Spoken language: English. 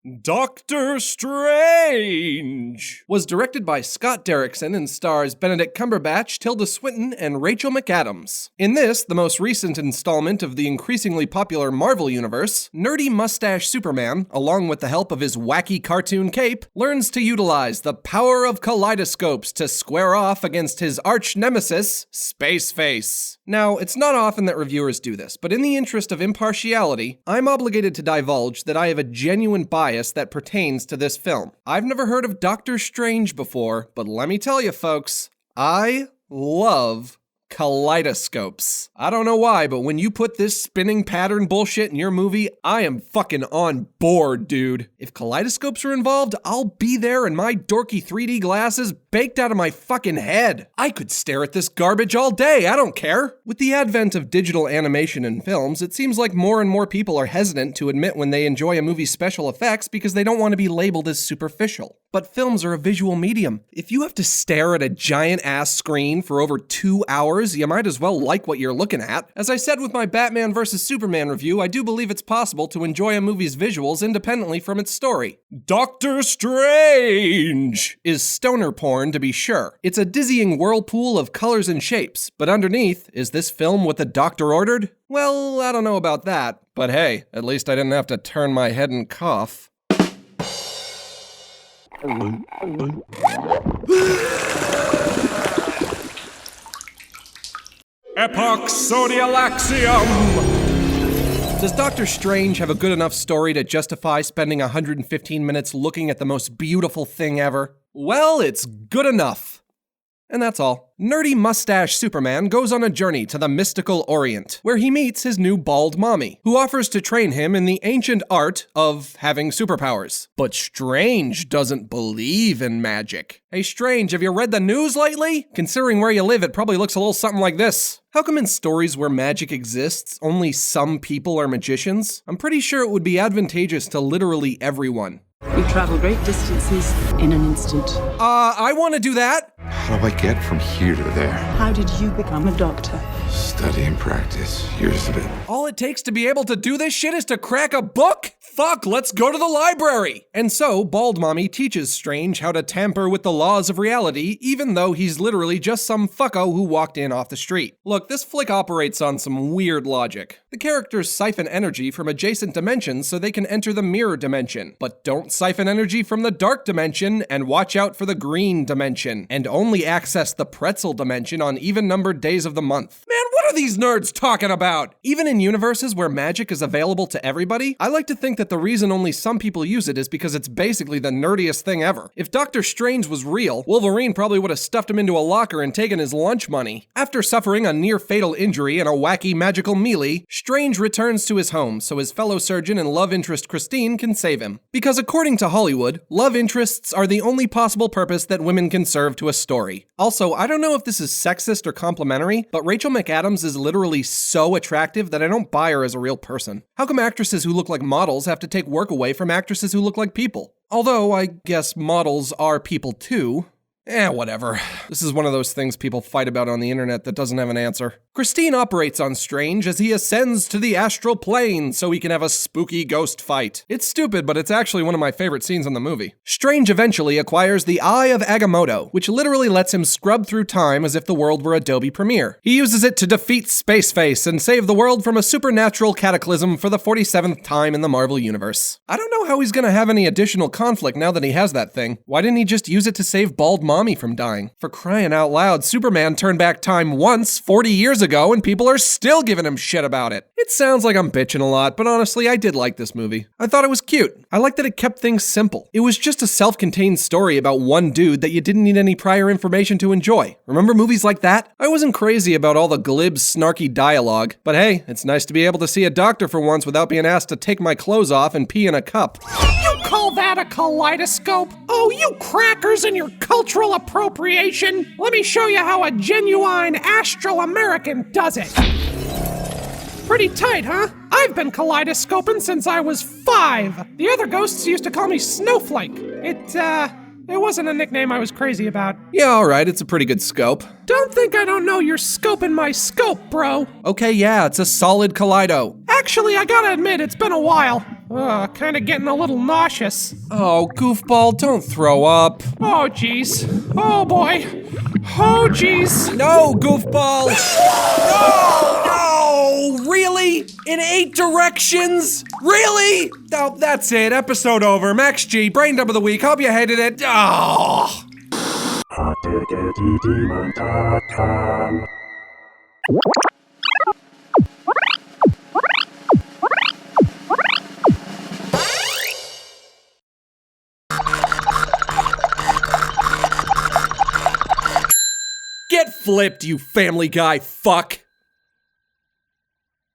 Doctor Strange was directed by Scott Derrickson and stars Benedict Cumberbatch, Tilda Swinton, and Rachel McAdams. In this, the most recent installment of the increasingly popular Marvel Universe, nerdy mustache Superman, along with the help of his wacky cartoon cape, learns to utilize the power of kaleidoscopes to square off against his arch-nemesis, Spaceface. Now, it's not often that reviewers do this, but in the interest of impartiality, I'm obligated to divulge that I have a genuine bias that pertains to this film. I've never heard of Doctor Strange before, but let me tell you folks, I love kaleidoscopes. I don't know why, but when you put this spinning pattern bullshit in your movie, I am fucking on board, dude. If kaleidoscopes are involved, I'll be there in my dorky 3D glasses baked out of my fucking head. I could stare at this garbage all day, I don't care. With the advent of digital animation in films, it seems like more and more people are hesitant to admit when they enjoy a movie's special effects because they don't want to be labeled as superficial. But films are a visual medium. If you have to stare at a giant-ass screen for over 2 hours, you might as well like what you're looking at. As I said with my Batman vs. Superman review, I do believe it's possible to enjoy a movie's visuals independently from its story. Doctor Strange is stoner porn, to be sure. It's a dizzying whirlpool of colors and shapes, but underneath, is this film what the doctor ordered? Well, I don't know about that, but hey, at least I didn't have to turn my head and cough. Epoch Sodialaxium! Does Doctor Strange have a good enough story to justify spending 115 minutes looking at the most beautiful thing ever? Well, it's good enough. And that's all. Nerdy mustache Superman goes on a journey to the mystical Orient, where he meets his new bald mommy, who offers to train him in the ancient art of having superpowers. But Strange doesn't believe in magic. Hey Strange, have you read the news lately? Considering where you live, it probably looks a little something like this. How come in stories where magic exists, only some people are magicians? I'm pretty sure it would be advantageous to literally everyone. We travel great distances in an instant. I want to do that. How do I get from here to there? How did you become a doctor? Study and practice, years of it. All it takes to be able to do this shit is to crack a book? Fuck, let's go to the library! And so, Bald Mommy teaches Strange how to tamper with the laws of reality, even though he's literally just some fucko who walked in off the street. Look, this flick operates on some weird logic. The characters siphon energy from adjacent dimensions so they can enter the mirror dimension, but don't siphon energy from the dark dimension and watch out for the green dimension, and only access the pretzel dimension on even-numbered days of the month. Man, what are these nerds talking about? Even in universes where magic is available to everybody, I like to think that the reason only some people use it is because it's basically the nerdiest thing ever. If Doctor Strange was real, Wolverine probably would have stuffed him into a locker and taken his lunch money. After suffering a near-fatal injury and a wacky magical melee, Strange returns to his home so his fellow surgeon and love interest Christine can save him. Because according to Hollywood, love interests are the only possible purpose that women can serve to a story. Also, I don't know if this is sexist or complimentary, but Rachel McAdams is literally so attractive that I don't buy her as a real person. How come actresses who look like models have to take work away from actresses who look like people? Although, I guess models are people too. Whatever. This is one of those things people fight about on the internet that doesn't have an answer. Christine operates on Strange as he ascends to the astral plane so he can have a spooky ghost fight. It's stupid, but it's actually one of my favorite scenes in the movie. Strange eventually acquires the Eye of Agamotto, which literally lets him scrub through time as if the world were Adobe Premiere. He uses it to defeat Spaceface and save the world from a supernatural cataclysm for the 47th time in the Marvel Universe. I don't know how he's gonna have any additional conflict now that he has that thing. Why didn't he just use it to save Bald Mommy from dying? For crying out loud, Superman turned back time once, 40 years ago, and people are still giving him shit about it. It sounds like I'm bitching a lot, but honestly, I did like this movie. I thought it was cute. I liked that it kept things simple. It was just a self-contained story about one dude that you didn't need any prior information to enjoy. Remember movies like that? I wasn't crazy about all the glib, snarky dialogue, but hey, it's nice to be able to see a doctor for once without being asked to take my clothes off and pee in a cup. You call that a kaleidoscope? Oh, you crackers and your cultural appropriation! Let me show you how a genuine astral American does it. Pretty tight, huh? I've been kaleidoscoping since I was 5. The other ghosts used to call me Snowflake. It wasn't a nickname I was crazy about. Yeah, alright, it's a pretty good scope. Don't think I don't know you're scoping my scope, bro. Okay, yeah, it's a solid kaleido. Actually, I gotta admit, it's been a while. Kinda getting a little nauseous. Oh, goofball, don't throw up. Oh, jeez. Oh, boy. Oh, jeez. No, goofball! No! Really? In 8 directions? Really? Oh, that's it. Episode over. Max G, brain dump of the week. Hope you hated it. Oh. hotdiggedydemon.com. Get flipped, you Family Guy fuck!